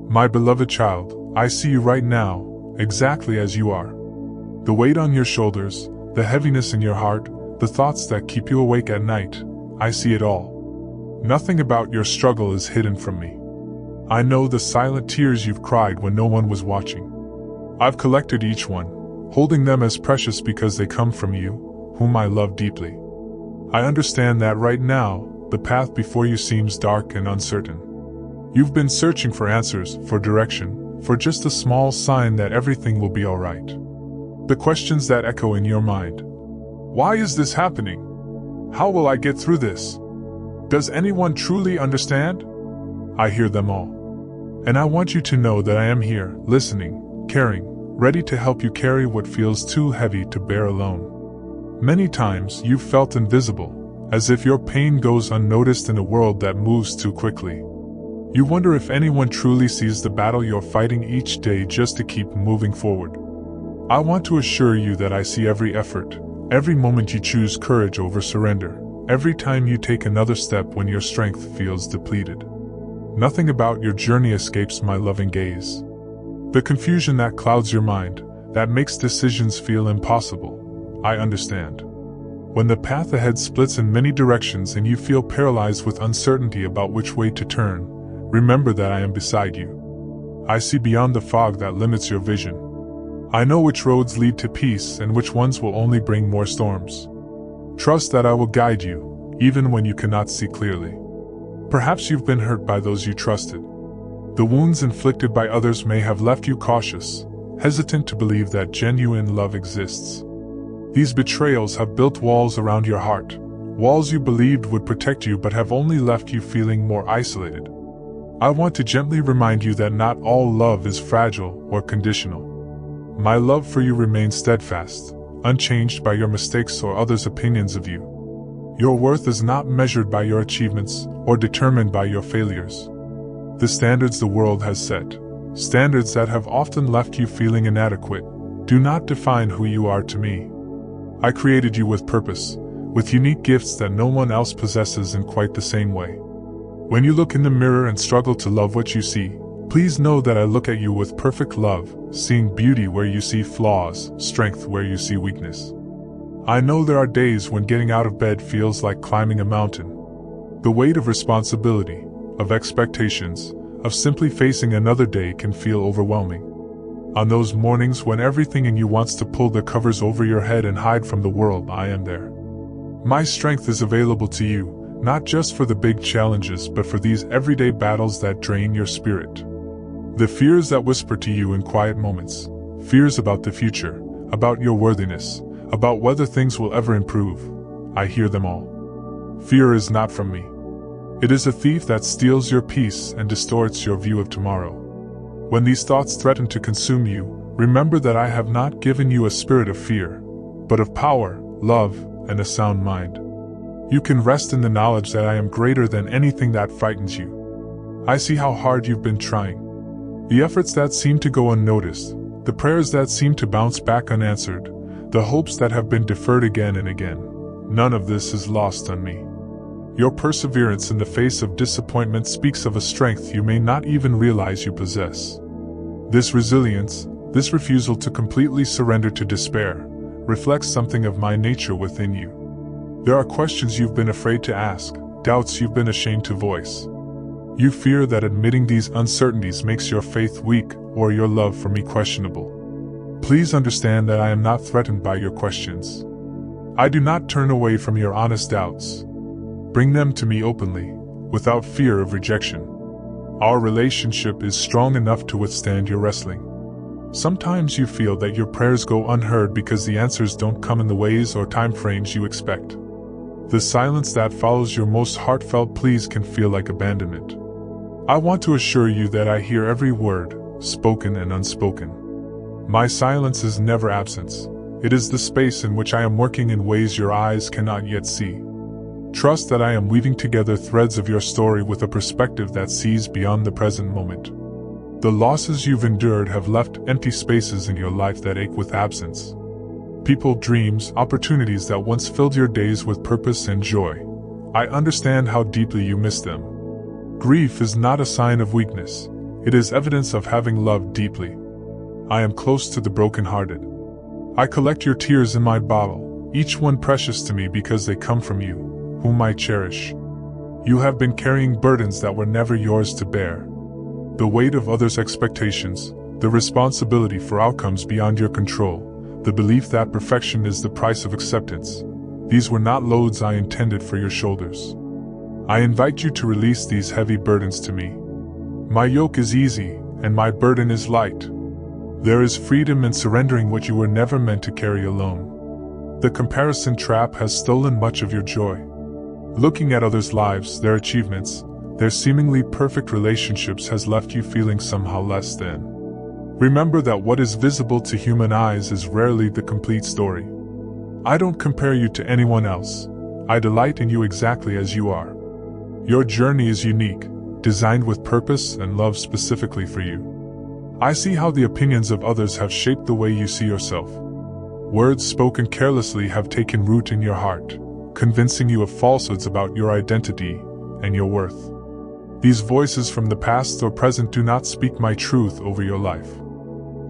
My beloved child, I see you right now, exactly as you are. The weight on your shoulders, the heaviness in your heart, the thoughts that keep you awake at night, I see it all. Nothing about your struggle is hidden from me. I know the silent tears you've cried when no one was watching. I've collected each one, holding them as precious because they come from you, whom I love deeply. I understand that right now, the path before you seems dark and uncertain. You've been searching for answers, for direction, for just a small sign that everything will be alright. The questions that echo in your mind. Why is this happening? How will I get through this? Does anyone truly understand? I hear them all. And I want you to know that I am here, listening, caring, ready to help you carry what feels too heavy to bear alone. Many times you've felt invisible, as if your pain goes unnoticed in a world that moves too quickly. You wonder if anyone truly sees the battle you're fighting each day just to keep moving forward. I want to assure you that I see every effort, every moment you choose courage over surrender, every time you take another step when your strength feels depleted. Nothing about your journey escapes my loving gaze. The confusion that clouds your mind, that makes decisions feel impossible, I understand. When the path ahead splits in many directions and you feel paralyzed with uncertainty about which way to turn, remember that I am beside you. I see beyond the fog that limits your vision. I know which roads lead to peace and which ones will only bring more storms. Trust that I will guide you, even when you cannot see clearly. Perhaps you've been hurt by those you trusted. The wounds inflicted by others may have left you cautious, hesitant to believe that genuine love exists. These betrayals have built walls around your heart, walls you believed would protect you but have only left you feeling more isolated. I want to gently remind you that not all love is fragile or conditional. My love for you remains steadfast, unchanged by your mistakes or others' opinions of you. Your worth is not measured by your achievements or determined by your failures. The standards the world has set, standards that have often left you feeling inadequate, do not define who you are to me. I created you with purpose, with unique gifts that no one else possesses in quite the same way. When you look in the mirror and struggle to love what you see, please know that I look at you with perfect love, seeing beauty where you see flaws, strength where you see weakness. I know there are days when getting out of bed feels like climbing a mountain. The weight of responsibility, of expectations, of simply facing another day can feel overwhelming. On those mornings when everything in you wants to pull the covers over your head and hide from the world, I am there. My strength is available to you, not just for the big challenges but for these everyday battles that drain your spirit. The fears that whisper to you in quiet moments, fears about the future, about your worthiness, about whether things will ever improve, I hear them all. Fear is not from me. It is a thief that steals your peace and distorts your view of tomorrow. When these thoughts threaten to consume you, remember that I have not given you a spirit of fear, but of power, love, and a sound mind. You can rest in the knowledge that I am greater than anything that frightens you. I see how hard you've been trying. The efforts that seem to go unnoticed, the prayers that seem to bounce back unanswered, the hopes that have been deferred again and again. None of this is lost on me. Your perseverance in the face of disappointment speaks of a strength you may not even realize you possess. This resilience, this refusal to completely surrender to despair, reflects something of my nature within you. There are questions you've been afraid to ask, doubts you've been ashamed to voice. You fear that admitting these uncertainties makes your faith weak or your love for me questionable. Please understand that I am not threatened by your questions. I do not turn away from your honest doubts. Bring them to me openly, without fear of rejection. Our relationship is strong enough to withstand your wrestling. Sometimes you feel that your prayers go unheard because the answers don't come in the ways or time frames you expect. The silence that follows your most heartfelt pleas can feel like abandonment. I want to assure you that I hear every word, spoken and unspoken. My silence is never absence. It is the space in which I am working in ways your eyes cannot yet see. Trust that I am weaving together threads of your story with a perspective that sees beyond the present moment. The losses you've endured have left empty spaces in your life that ache with absence. People, dreams, opportunities that once filled your days with purpose and joy. I understand how deeply you miss them. Grief is not a sign of weakness. It is evidence of having loved deeply. I am close to the brokenhearted. I collect your tears in my bottle, each one precious to me because they come from you, whom I cherish. You have been carrying burdens that were never yours to bear. The weight of others' expectations, the responsibility for outcomes beyond your control, the belief that perfection is the price of acceptance. These were not loads I intended for your shoulders. I invite you to release these heavy burdens to me. My yoke is easy, and my burden is light. There is freedom in surrendering what you were never meant to carry alone. The comparison trap has stolen much of your joy. Looking at others' lives, their achievements, their seemingly perfect relationships has left you feeling somehow less than. Remember that what is visible to human eyes is rarely the complete story. I don't compare you to anyone else. I delight in you exactly as you are. Your journey is unique, designed with purpose and love specifically for you. I see how the opinions of others have shaped the way you see yourself. Words spoken carelessly have taken root in your heart, convincing you of falsehoods about your identity and your worth. These voices from the past or present do not speak my truth over your life.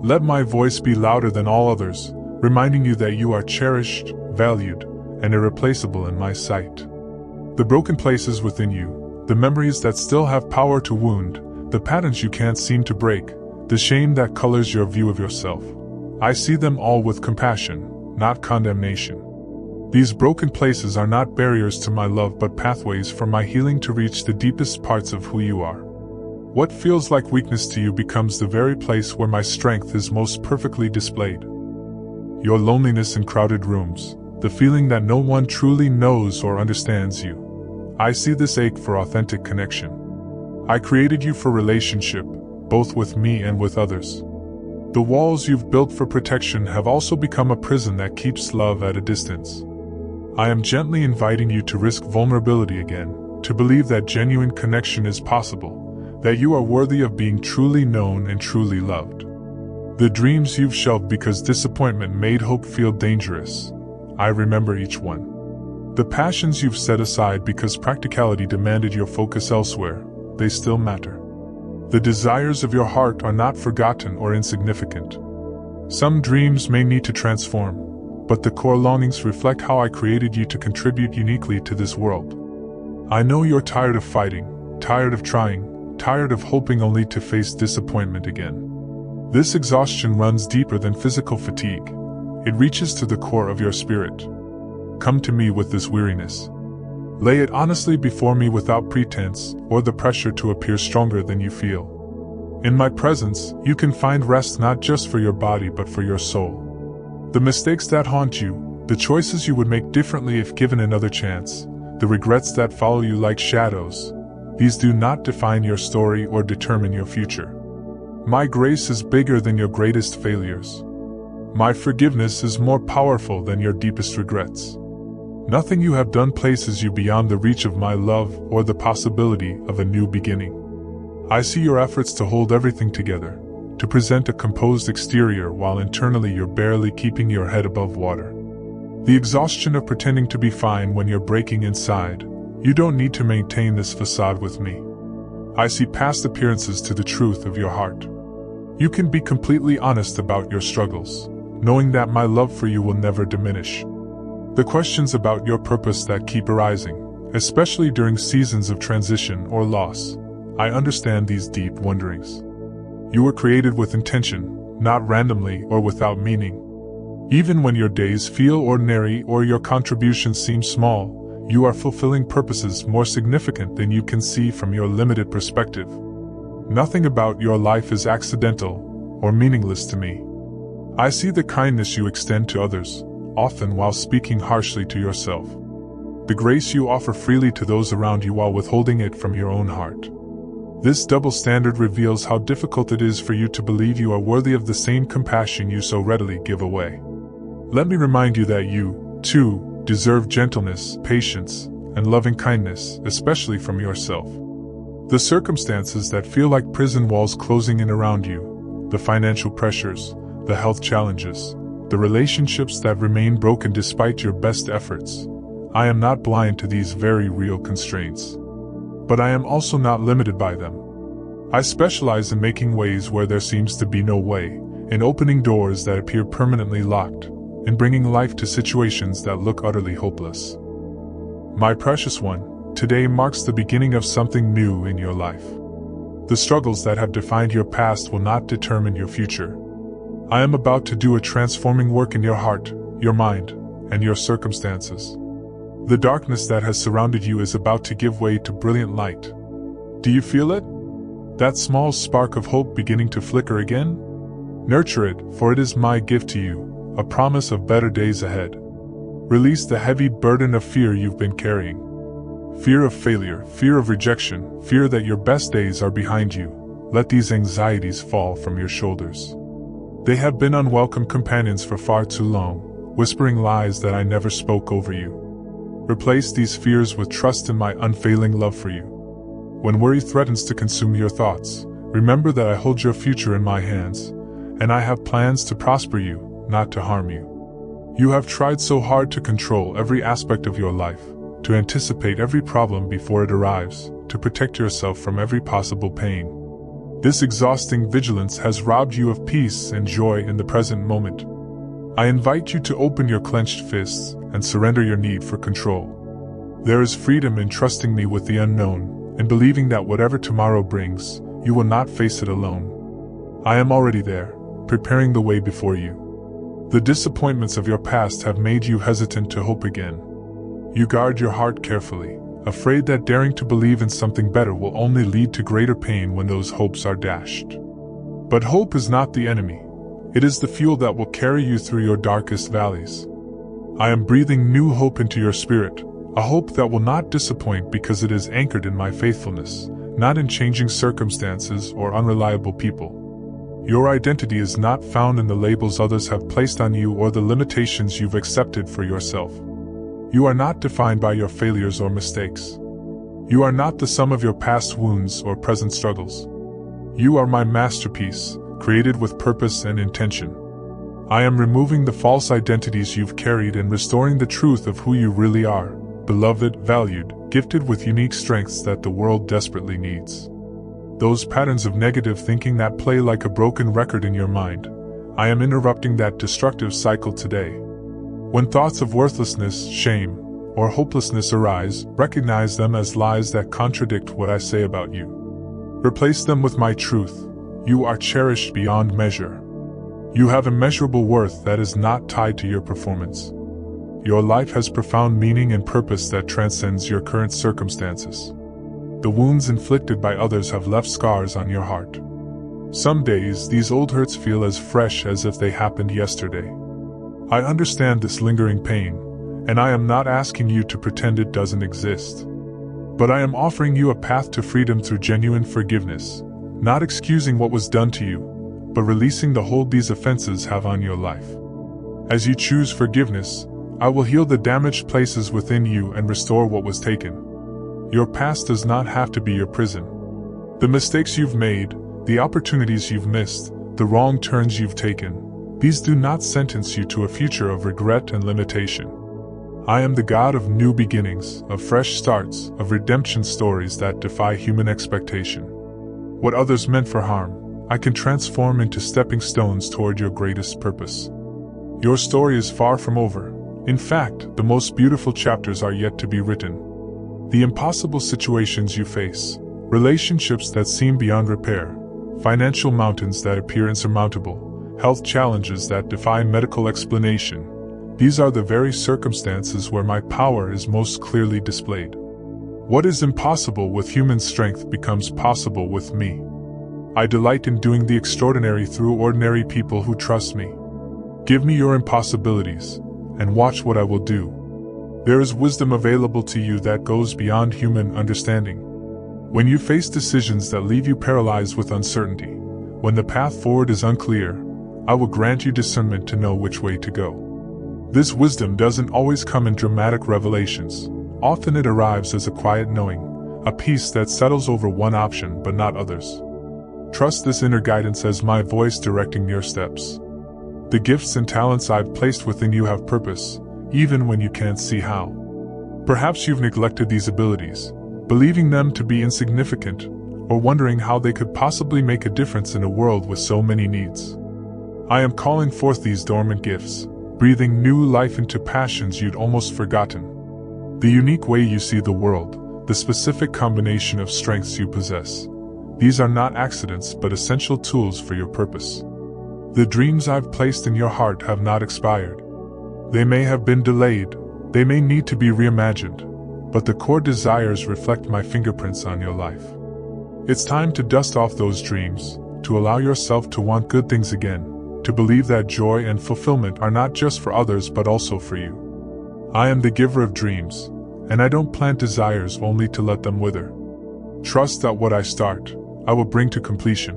Let my voice be louder than all others, reminding you that you are cherished, valued, and irreplaceable in my sight. The broken places within you, the memories that still have power to wound, the patterns you can't seem to break, the shame that colors your view of yourself. I see them all with compassion, not condemnation. These broken places are not barriers to my love but pathways for my healing to reach the deepest parts of who you are. What feels like weakness to you becomes the very place where my strength is most perfectly displayed. Your loneliness in crowded rooms, the feeling that no one truly knows or understands you. I see this ache for authentic connection. I created you for relationship, both with me and with others. The walls you've built for protection have also become a prison that keeps love at a distance. I am gently inviting you to risk vulnerability again, to believe that genuine connection is possible, that you are worthy of being truly known and truly loved. The dreams you've shelved because disappointment made hope feel dangerous. I remember each one. The passions you've set aside because practicality demanded your focus elsewhere, they still matter. The desires of your heart are not forgotten or insignificant. Some dreams may need to transform, but the core longings reflect how I created you to contribute uniquely to this world. I know you're tired of fighting, tired of trying, tired of hoping only to face disappointment again. This exhaustion runs deeper than physical fatigue. It reaches to the core of your spirit. Come to me with this weariness. Lay it honestly before me without pretense or the pressure to appear stronger than you feel. In my presence, you can find rest not just for your body but for your soul. The mistakes that haunt you, the choices you would make differently if given another chance, the regrets that follow you like shadows, these do not define your story or determine your future. My grace is bigger than your greatest failures. My forgiveness is more powerful than your deepest regrets. Nothing you have done places you beyond the reach of my love or the possibility of a new beginning. I see your efforts to hold everything together, to present a composed exterior while internally you're barely keeping your head above water. The exhaustion of pretending to be fine when you're breaking inside. You don't need to maintain this facade with me. I see past appearances to the truth of your heart. You can be completely honest about your struggles, knowing that my love for you will never diminish. The questions about your purpose that keep arising, especially during seasons of transition or loss, I understand these deep wonderings. You were created with intention, not randomly or without meaning. Even when your days feel ordinary or your contributions seem small, you are fulfilling purposes more significant than you can see from your limited perspective. Nothing about your life is accidental or meaningless to me. I see the kindness you extend to others, often while speaking harshly to yourself. The grace you offer freely to those around you while withholding it from your own heart. This double standard reveals how difficult it is for you to believe you are worthy of the same compassion you so readily give away. Let me remind you that you, too, deserve gentleness, patience, and loving kindness, especially from yourself. The circumstances that feel like prison walls closing in around you, the financial pressures, the health challenges, the relationships that remain broken despite your best efforts. I am not blind to these very real constraints. But I am also not limited by them. I specialize in making ways where there seems to be no way, in opening doors that appear permanently locked, in bringing life to situations that look utterly hopeless. My precious one, today marks the beginning of something new in your life. The struggles that have defined your past will not determine your future. I am about to do a transforming work in your heart, your mind, and your circumstances. The darkness that has surrounded you is about to give way to brilliant light. Do you feel it? That small spark of hope beginning to flicker again? Nurture it, for it is my gift to you, a promise of better days ahead. Release the heavy burden of fear you've been carrying. Fear of failure, fear of rejection, fear that your best days are behind you. Let these anxieties fall from your shoulders. They have been unwelcome companions for far too long, whispering lies that I never spoke over you. Replace these fears with trust in my unfailing love for you. When worry threatens to consume your thoughts, remember that I hold your future in my hands, and I have plans to prosper you, not to harm you. You have tried so hard to control every aspect of your life, to anticipate every problem before it arrives, to protect yourself from every possible pain. This exhausting vigilance has robbed you of peace and joy in the present moment. I invite you to open your clenched fists and surrender your need for control. There is freedom in trusting me with the unknown, and believing that whatever tomorrow brings, you will not face it alone. I am already there, preparing the way before you. The disappointments of your past have made you hesitant to hope again. You guard your heart carefully, afraid that daring to believe in something better will only lead to greater pain when those hopes are dashed. But hope is not the enemy. It is the fuel that will carry you through your darkest valleys. I am breathing new hope into your spirit, a hope that will not disappoint because it is anchored in my faithfulness, not in changing circumstances or unreliable people. Your identity is not found in the labels others have placed on you or the limitations you've accepted for yourself. You are not defined by your failures or mistakes. You are not the sum of your past wounds or present struggles. You are my masterpiece, created with purpose and intention. I am removing the false identities you've carried and restoring the truth of who you really are, beloved, valued, gifted with unique strengths that the world desperately needs. Those patterns of negative thinking that play like a broken record in your mind, I am interrupting that destructive cycle today. When thoughts of worthlessness, shame, or hopelessness arise, recognize them as lies that contradict what I say about you. Replace them with my truth. You are cherished beyond measure. You have immeasurable worth that is not tied to your performance. Your life has profound meaning and purpose that transcends your current circumstances. The wounds inflicted by others have left scars on your heart. Some days, these old hurts feel as fresh as if they happened yesterday. I understand this lingering pain, and I am not asking you to pretend it doesn't exist. But I am offering you a path to freedom through genuine forgiveness, not excusing what was done to you, but releasing the hold these offenses have on your life. As you choose forgiveness, I will heal the damaged places within you and restore what was taken. Your past does not have to be your prison. The mistakes you've made, the opportunities you've missed, the wrong turns you've taken, these do not sentence you to a future of regret and limitation. I am the God of new beginnings, of fresh starts, of redemption stories that defy human expectation. What others meant for harm, I can transform into stepping stones toward your greatest purpose. Your story is far from over. In fact, the most beautiful chapters are yet to be written. The impossible situations you face, relationships that seem beyond repair, financial mountains that appear insurmountable, health challenges that defy medical explanation, these are the very circumstances where my power is most clearly displayed. What is impossible with human strength becomes possible with me. I delight in doing the extraordinary through ordinary people who trust me. Give me your impossibilities, and watch what I will do. There is wisdom available to you that goes beyond human understanding. When you face decisions that leave you paralyzed with uncertainty, when the path forward is unclear, I will grant you discernment to know which way to go. This wisdom doesn't always come in dramatic revelations. Often it arrives as a quiet knowing, a peace that settles over one option but not others. Trust this inner guidance as my voice directing your steps. The gifts and talents I've placed within you have purpose, even when you can't see how. Perhaps you've neglected these abilities, believing them to be insignificant, or wondering how they could possibly make a difference in a world with so many needs. I am calling forth these dormant gifts, breathing new life into passions you'd almost forgotten. The unique way you see the world, the specific combination of strengths you possess. These are not accidents but essential tools for your purpose. The dreams I've placed in your heart have not expired. They may have been delayed, they may need to be reimagined, but the core desires reflect my fingerprints on your life. It's time to dust off those dreams, to allow yourself to want good things again, to believe that joy and fulfillment are not just for others but also for you. I am the giver of dreams, and I don't plant desires only to let them wither. Trust that what I start, I will bring to completion.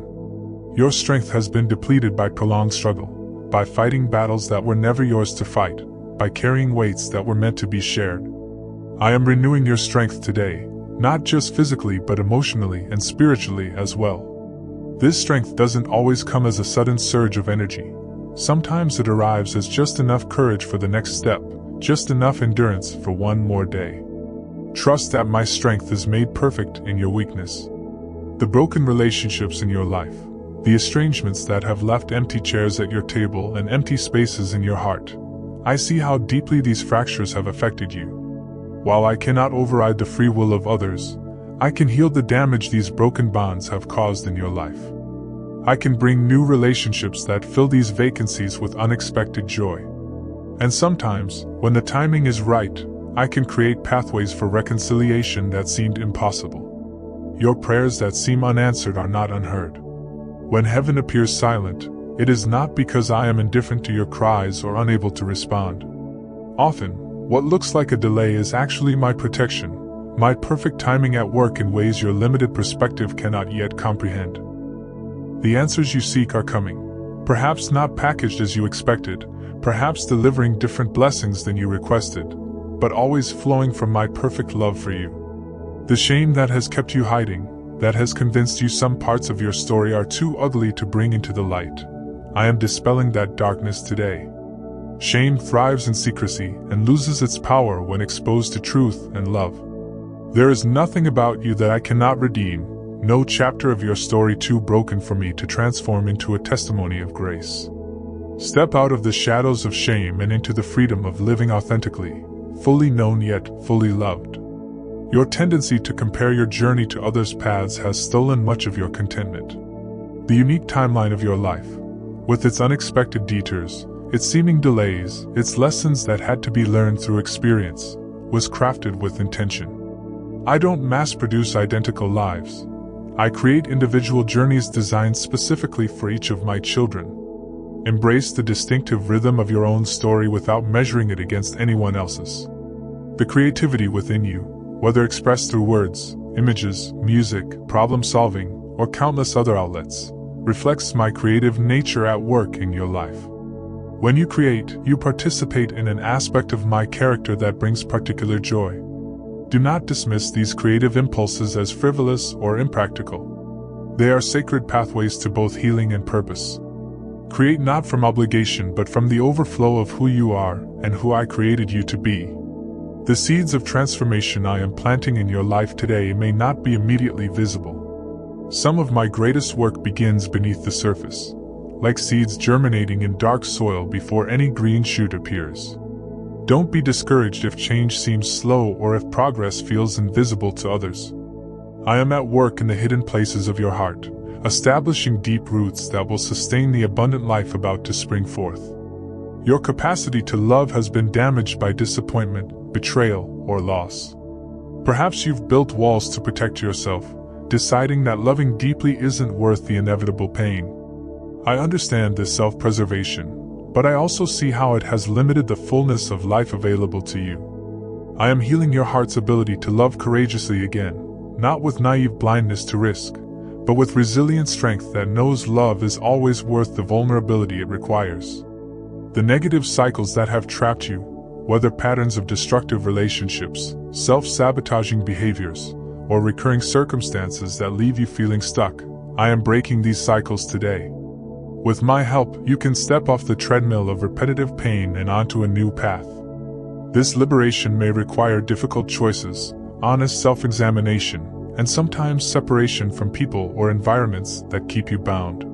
Your strength has been depleted by prolonged struggle, by fighting battles that were never yours to fight, by carrying weights that were meant to be shared. I am renewing your strength today, not just physically but emotionally and spiritually as well. This strength doesn't always come as a sudden surge of energy. Sometimes it arrives as just enough courage for the next step, just enough endurance for one more day. Trust that my strength is made perfect in your weakness. The broken relationships in your life, the estrangements that have left empty chairs at your table and empty spaces in your heart. I see how deeply these fractures have affected you. While I cannot override the free will of others, I can heal the damage these broken bonds have caused in your life. I can bring new relationships that fill these vacancies with unexpected joy. And sometimes, when the timing is right, I can create pathways for reconciliation that seemed impossible. Your prayers that seem unanswered are not unheard. When heaven appears silent, it is not because I am indifferent to your cries or unable to respond. Often, what looks like a delay is actually my protection, my perfect timing at work in ways your limited perspective cannot yet comprehend. The answers you seek are coming, perhaps not packaged as you expected, perhaps delivering different blessings than you requested, but always flowing from my perfect love for you. The shame that has kept you hiding, that has convinced you some parts of your story are too ugly to bring into the light, I am dispelling that darkness today. Shame thrives in secrecy and loses its power when exposed to truth and love. There is nothing about you that I cannot redeem, no chapter of your story too broken for me to transform into a testimony of grace. Step out of the shadows of shame and into the freedom of living authentically, fully known yet fully loved. Your tendency to compare your journey to others' paths has stolen much of your contentment. The unique timeline of your life, with its unexpected detours, its seeming delays, its lessons that had to be learned through experience, was crafted with intention. I don't mass-produce identical lives. I create individual journeys designed specifically for each of my children. Embrace the distinctive rhythm of your own story without measuring it against anyone else's. The creativity within you, whether expressed through words, images, music, problem-solving, or countless other outlets, reflects my creative nature at work in your life. When you create, you participate in an aspect of my character that brings particular joy. Do not dismiss these creative impulses as frivolous or impractical. They are sacred pathways to both healing and purpose. Create not from obligation but from the overflow of who you are and who I created you to be. The seeds of transformation I am planting in your life today may not be immediately visible. Some of my greatest work begins beneath the surface, like seeds germinating in dark soil before any green shoot appears. Don't be discouraged if change seems slow or if progress feels invisible to others. I am at work in the hidden places of your heart, establishing deep roots that will sustain the abundant life about to spring forth. Your capacity to love has been damaged by disappointment, betrayal, or loss. Perhaps you've built walls to protect yourself, deciding that loving deeply isn't worth the inevitable pain. I understand this self-preservation, but I also see how it has limited the fullness of life available to you. I am healing your heart's ability to love courageously again, not with naive blindness to risk, but with resilient strength that knows love is always worth the vulnerability it requires. The negative cycles that have trapped you, whether patterns of destructive relationships, self-sabotaging behaviors, or recurring circumstances that leave you feeling stuck, I am breaking these cycles today. With my help, you can step off the treadmill of repetitive pain and onto a new path. This liberation may require difficult choices, honest self-examination, and sometimes separation from people or environments that keep you bound.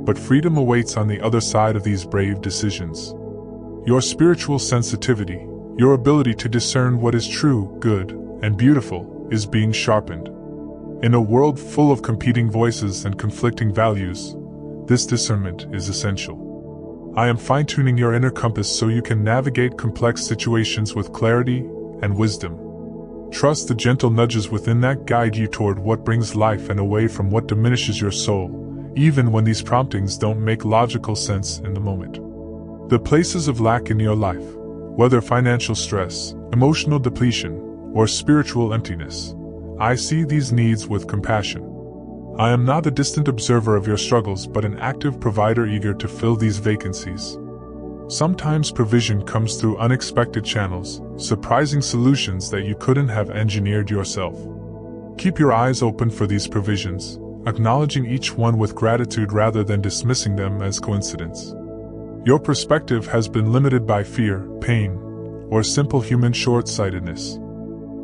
But freedom awaits on the other side of these brave decisions. Your spiritual sensitivity, your ability to discern what is true, good, and beautiful, is being sharpened. In a world full of competing voices and conflicting values, this discernment is essential. I am fine-tuning your inner compass so you can navigate complex situations with clarity and wisdom. Trust the gentle nudges within that guide you toward what brings life and away from what diminishes your soul, even when these promptings don't make logical sense in the moment. The places of lack in your life, whether financial stress, emotional depletion, or spiritual emptiness, I see these needs with compassion. I am not a distant observer of your struggles but an active provider eager to fill these vacancies. Sometimes provision comes through unexpected channels, surprising solutions that you couldn't have engineered yourself. Keep your eyes open for these provisions, acknowledging each one with gratitude rather than dismissing them as coincidence. Your perspective has been limited by fear, pain, or simple human short-sightedness.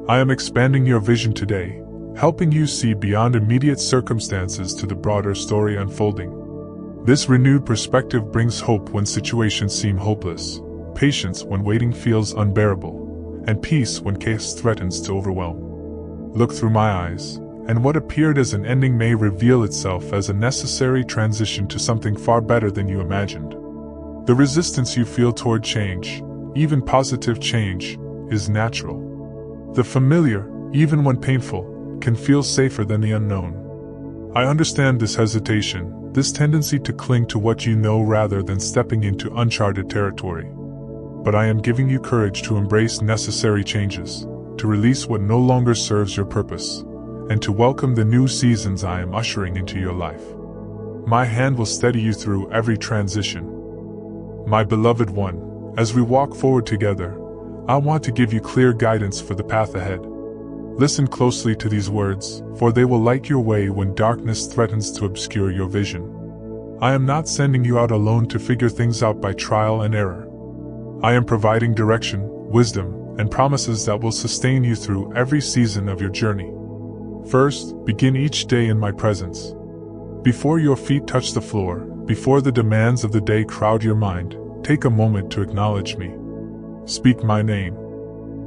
I am expanding your vision today, helping you see beyond immediate circumstances to the broader story unfolding. This renewed perspective brings hope when situations seem hopeless, patience when waiting feels unbearable, and peace when chaos threatens to overwhelm. Look through my eyes, and what appeared as an ending may reveal itself as a necessary transition to something far better than you imagined. The resistance you feel toward change, even positive change, is natural. The familiar, even when painful, can feel safer than the unknown. I understand this hesitation, this tendency to cling to what you know rather than stepping into uncharted territory. But I am giving you courage to embrace necessary changes, to release what no longer serves your purpose, and to welcome the new seasons I am ushering into your life. My hand will steady you through every transition. My beloved one, as we walk forward together, I want to give you clear guidance for the path ahead. Listen closely to these words, for they will light your way when darkness threatens to obscure your vision. I am not sending you out alone to figure things out by trial and error. I am providing direction, wisdom, and promises that will sustain you through every season of your journey. First, begin each day in my presence. Before your feet touch the floor, before the demands of the day crowd your mind, take a moment to acknowledge me. Speak my name.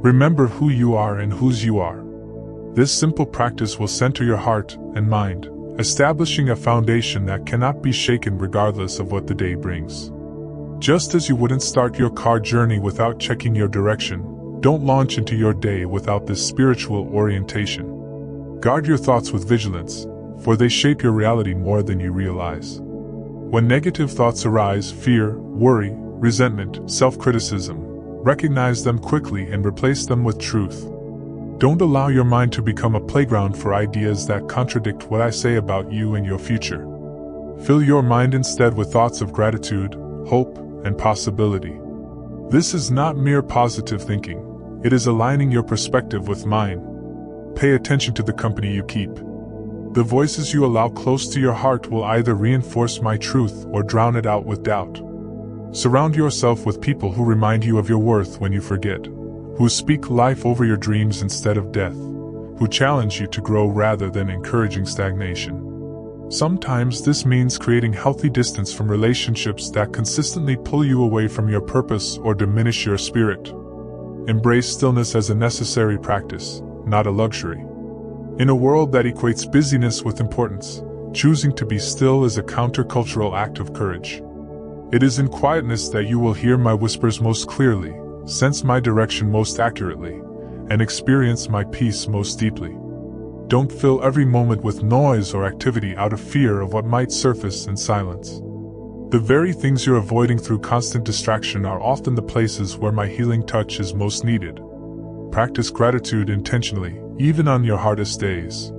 Remember who you are and whose you are. This simple practice will center your heart and mind, establishing a foundation that cannot be shaken regardless of what the day brings. Just as you wouldn't start your car journey without checking your direction, don't launch into your day without this spiritual orientation. Guard your thoughts with vigilance, for they shape your reality more than you realize. When negative thoughts arise, fear, worry, resentment, self-criticism, recognize them quickly and replace them with truth. Don't allow your mind to become a playground for ideas that contradict what I say about you and your future. Fill your mind instead with thoughts of gratitude, hope, and possibility. This is not mere positive thinking, it is aligning your perspective with mine. Pay attention to the company you keep. The voices you allow close to your heart will either reinforce my truth or drown it out with doubt. Surround yourself with people who remind you of your worth when you forget, who speak life over your dreams instead of death, who challenge you to grow rather than encouraging stagnation. Sometimes this means creating healthy distance from relationships that consistently pull you away from your purpose or diminish your spirit. Embrace stillness as a necessary practice, not a luxury. In a world that equates busyness with importance, choosing to be still is a countercultural act of courage. It is in quietness that you will hear my whispers most clearly, sense my direction most accurately, and experience my peace most deeply. Don't fill every moment with noise or activity out of fear of what might surface in silence. The very things you're avoiding through constant distraction are often the places where my healing touch is most needed. Practice gratitude intentionally, even on your hardest days.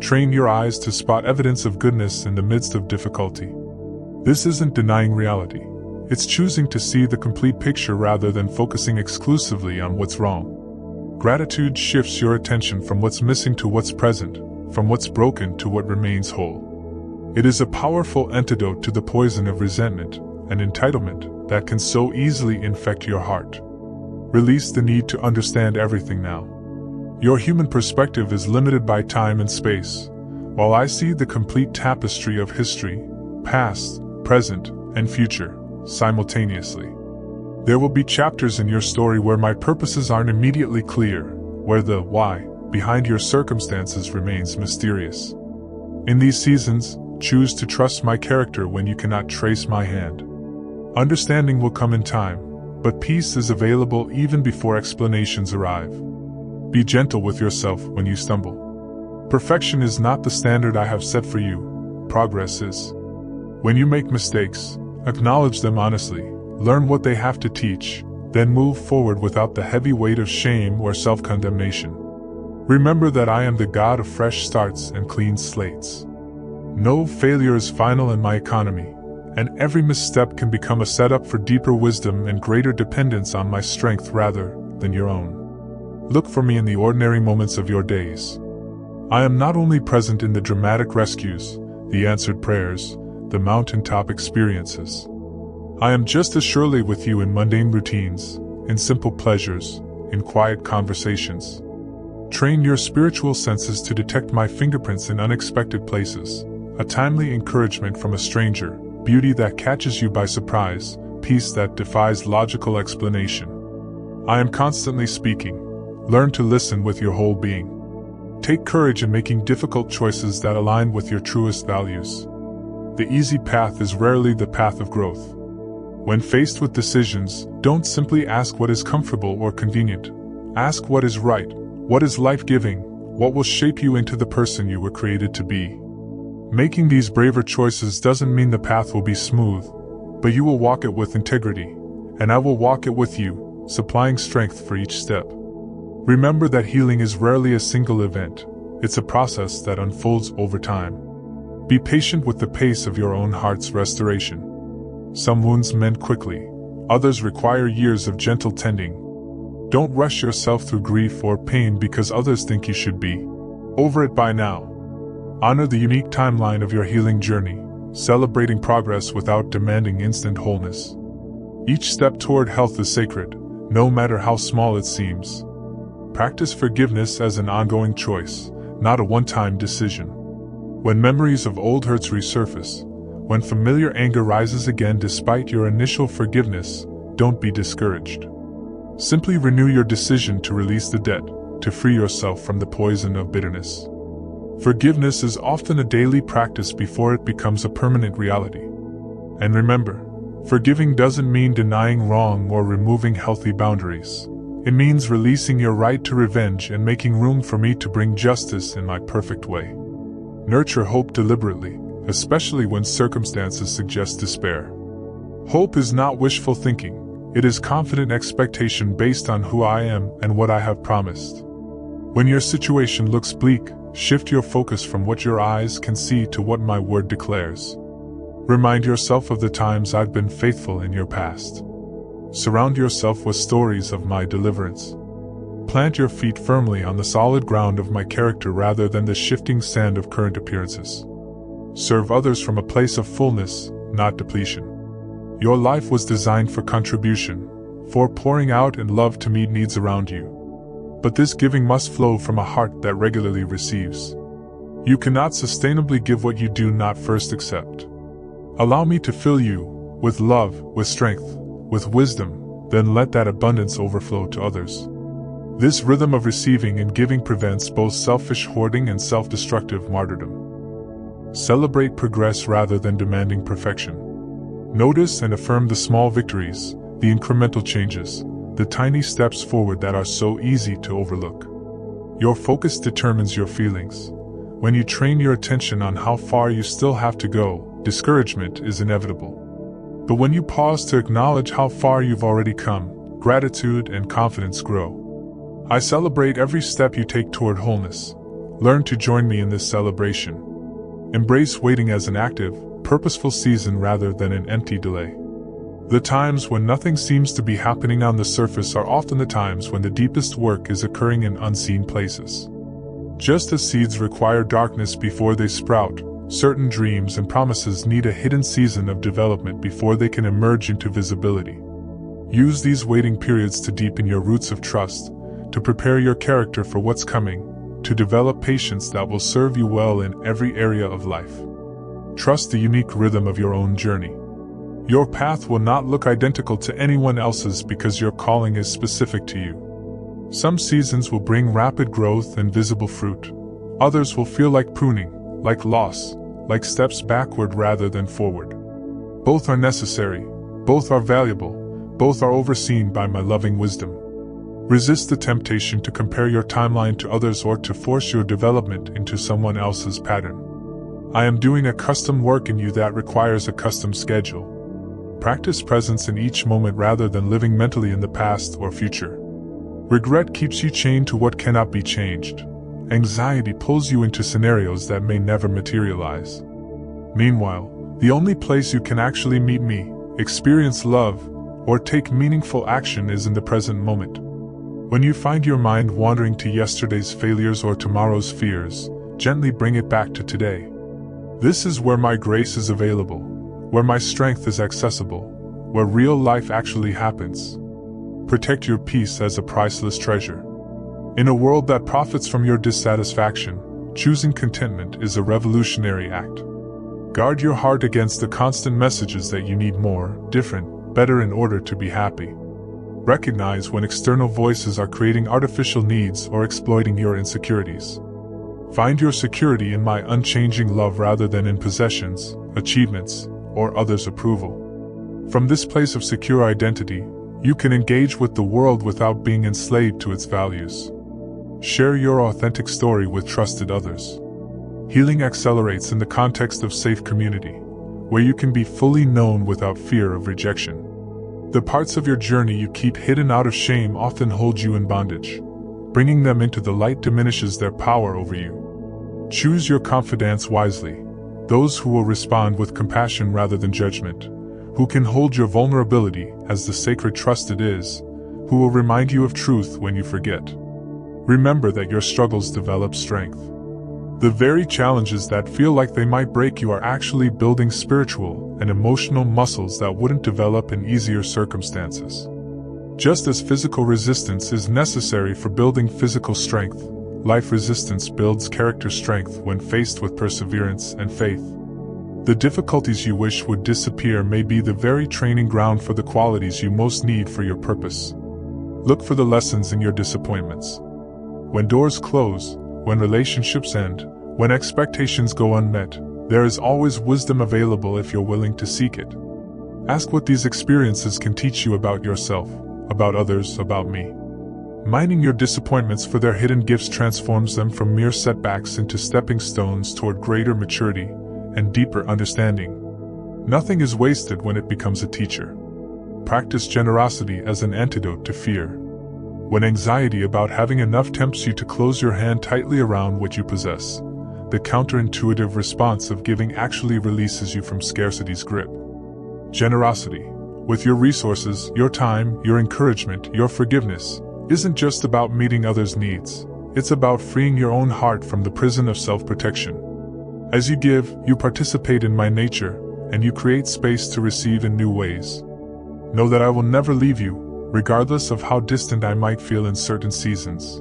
Train your eyes to spot evidence of goodness in the midst of difficulty. This isn't denying reality. It's choosing to see the complete picture rather than focusing exclusively on what's wrong. Gratitude shifts your attention from what's missing to what's present, from what's broken to what remains whole. It is a powerful antidote to the poison of resentment and entitlement that can so easily infect your heart. Release the need to understand everything now. Your human perspective is limited by time and space, while I see the complete tapestry of history, past, present, and future, simultaneously. There will be chapters in your story where my purposes aren't immediately clear, where the why behind your circumstances remains mysterious. In these seasons, choose to trust my character when you cannot trace my hand. Understanding will come in time, but peace is available even before explanations arrive. Be gentle with yourself when you stumble. Perfection is not the standard I have set for you, progress is. When you make mistakes, acknowledge them honestly, learn what they have to teach, then move forward without the heavy weight of shame or self-condemnation. Remember that I am the God of fresh starts and clean slates. No failure is final in my economy, and every misstep can become a setup for deeper wisdom and greater dependence on my strength rather than your own. Look for me in the ordinary moments of your days. I am not only present in the dramatic rescues, the answered prayers, the mountaintop experiences. I am just as surely with you in mundane routines, in simple pleasures, in quiet conversations. Train your spiritual senses to detect my fingerprints in unexpected places, a timely encouragement from a stranger, beauty that catches you by surprise, peace that defies logical explanation. I am constantly speaking. Learn to listen with your whole being. Take courage in making difficult choices that align with your truest values. The easy path is rarely the path of growth. When faced with decisions, don't simply ask what is comfortable or convenient. Ask what is right, what is life-giving, what will shape you into the person you were created to be. Making these braver choices doesn't mean the path will be smooth, but you will walk it with integrity, and I will walk it with you, supplying strength for each step. Remember that healing is rarely a single event, it's a process that unfolds over time. Be patient with the pace of your own heart's restoration. Some wounds mend quickly, others require years of gentle tending. Don't rush yourself through grief or pain because others think you should be over it by now. Honor the unique timeline of your healing journey, celebrating progress without demanding instant wholeness. Each step toward health is sacred, no matter how small it seems. Practice forgiveness as an ongoing choice, not a one-time decision. When memories of old hurts resurface, when familiar anger rises again despite your initial forgiveness, don't be discouraged. Simply renew your decision to release the debt, to free yourself from the poison of bitterness. Forgiveness is often a daily practice before it becomes a permanent reality. And remember, forgiving doesn't mean denying wrong or removing healthy boundaries. It means releasing your right to revenge and making room for me to bring justice in my perfect way. Nurture hope deliberately, especially when circumstances suggest despair. Hope is not wishful thinking, it is confident expectation based on who I am and what I have promised. When your situation looks bleak, shift your focus from what your eyes can see to what my word declares. Remind yourself of the times I've been faithful in your past. Surround yourself with stories of my deliverance. Plant your feet firmly on the solid ground of my character rather than the shifting sand of current appearances. Serve others from a place of fullness, not depletion. Your life was designed for contribution, for pouring out and love to meet needs around you. But this giving must flow from a heart that regularly receives. You cannot sustainably give what you do not first accept. Allow me to fill you with love, with strength, with wisdom, then let that abundance overflow to others. This rhythm of receiving and giving prevents both selfish hoarding and self-destructive martyrdom. Celebrate progress rather than demanding perfection. Notice and affirm the small victories, the incremental changes, the tiny steps forward that are so easy to overlook. Your focus determines your feelings. When you train your attention on how far you still have to go, discouragement is inevitable. But when you pause to acknowledge how far you've already come, gratitude and confidence grow. I celebrate every step you take toward wholeness. Learn to join me in this celebration. Embrace waiting as an active, purposeful season rather than an empty delay. The times when nothing seems to be happening on the surface are often the times when the deepest work is occurring in unseen places. Just as seeds require darkness before they sprout, certain dreams and promises need a hidden season of development before they can emerge into visibility. Use these waiting periods to deepen your roots of trust, to prepare your character for what's coming, to develop patience that will serve you well in every area of life. Trust the unique rhythm of your own journey. Your path will not look identical to anyone else's because your calling is specific to you. Some seasons will bring rapid growth and visible fruit. Others will feel like pruning, like loss, like steps backward rather than forward. Both are necessary, both are valuable, both are overseen by my loving wisdom. Resist the temptation to compare your timeline to others or to force your development into someone else's pattern. I am doing a custom work in you that requires a custom schedule. Practice presence in each moment rather than living mentally in the past or future. Regret keeps you chained to what cannot be changed. Anxiety pulls you into scenarios that may never materialize. Meanwhile, the only place you can actually meet me, experience love, or take meaningful action is in the present moment. When you find your mind wandering to yesterday's failures or tomorrow's fears, gently bring it back to today. This is where my grace is available, where my strength is accessible, where real life actually happens. Protect your peace as a priceless treasure. In a world that profits from your dissatisfaction, choosing contentment is a revolutionary act. Guard your heart against the constant messages that you need more, different, better in order to be happy. Recognize when external voices are creating artificial needs or exploiting your insecurities. Find your security in my unchanging love rather than in possessions, achievements, or others' approval. From this place of secure identity, you can engage with the world without being enslaved to its values. Share your authentic story with trusted others. Healing accelerates in the context of safe community, where you can be fully known without fear of rejection. The parts of your journey you keep hidden out of shame often hold you in bondage. Bringing them into the light diminishes their power over you. Choose your confidants wisely, those who will respond with compassion rather than judgment, who can hold your vulnerability as the sacred trust it is, who will remind you of truth when you forget. Remember that your struggles develop strength. The very challenges that feel like they might break you are actually building spiritual and emotional muscles that wouldn't develop in easier circumstances. Just as physical resistance is necessary for building physical strength, life resistance builds character strength when faced with perseverance and faith. The difficulties you wish would disappear may be the very training ground for the qualities you most need for your purpose. Look for the lessons in your disappointments. When doors close, when relationships end, when expectations go unmet, there is always wisdom available if you're willing to seek it. Ask what these experiences can teach you about yourself, about others, about me. Mining your disappointments for their hidden gifts transforms them from mere setbacks into stepping stones toward greater maturity and deeper understanding. Nothing is wasted when it becomes a teacher. Practice generosity as an antidote to fear. When anxiety about having enough tempts you to close your hand tightly around what you possess, the counterintuitive response of giving actually releases you from scarcity's grip. Generosity, with your resources, your time, your encouragement, your forgiveness, isn't just about meeting others' needs, it's about freeing your own heart from the prison of self-protection. As you give, you participate in my nature, and you create space to receive in new ways. Know that I will never leave you, regardless of how distant I might feel in certain seasons.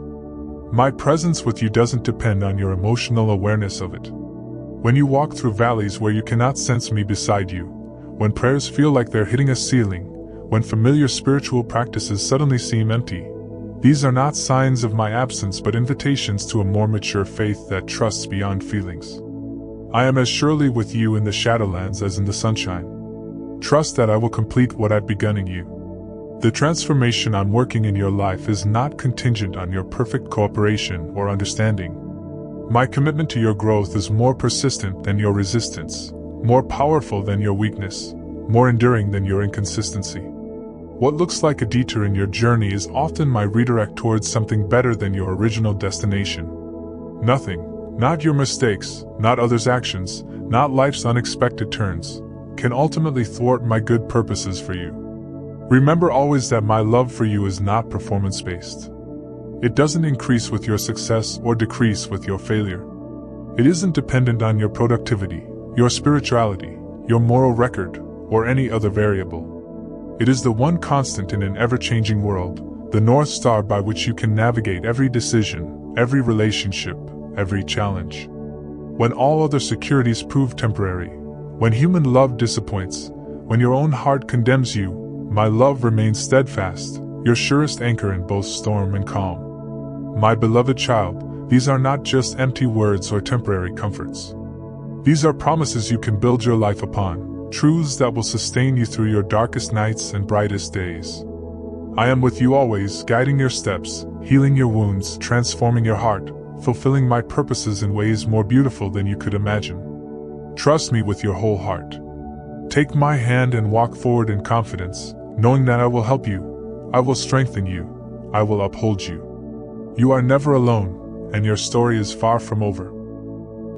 My presence with you doesn't depend on your emotional awareness of it. When you walk through valleys where you cannot sense me beside you, when prayers feel like they're hitting a ceiling, when familiar spiritual practices suddenly seem empty, these are not signs of my absence but invitations to a more mature faith that trusts beyond feelings. I am as surely with you in the shadowlands as in the sunshine. Trust that I will complete what I've begun in you. The transformation I'm working in your life is not contingent on your perfect cooperation or understanding. My commitment to your growth is more persistent than your resistance, more powerful than your weakness, more enduring than your inconsistency. What looks like a detour in your journey is often my redirect towards something better than your original destination. Nothing, not your mistakes, not others' actions, not life's unexpected turns, can ultimately thwart my good purposes for you. Remember always that my love for you is not performance-based. It doesn't increase with your success or decrease with your failure. It isn't dependent on your productivity, your spirituality, your moral record, or any other variable. It is the one constant in an ever-changing world, the North Star by which you can navigate every decision, every relationship, every challenge. When all other securities prove temporary, when human love disappoints, when your own heart condemns you, my love remains steadfast, your surest anchor in both storm and calm. My beloved child, these are not just empty words or temporary comforts. These are promises you can build your life upon, truths that will sustain you through your darkest nights and brightest days. I am with you always, guiding your steps, healing your wounds, transforming your heart, fulfilling my purposes in ways more beautiful than you could imagine. Trust me with your whole heart. Take my hand and walk forward in confidence, knowing that I will help you, I will strengthen you, I will uphold you. You are never alone, and your story is far from over.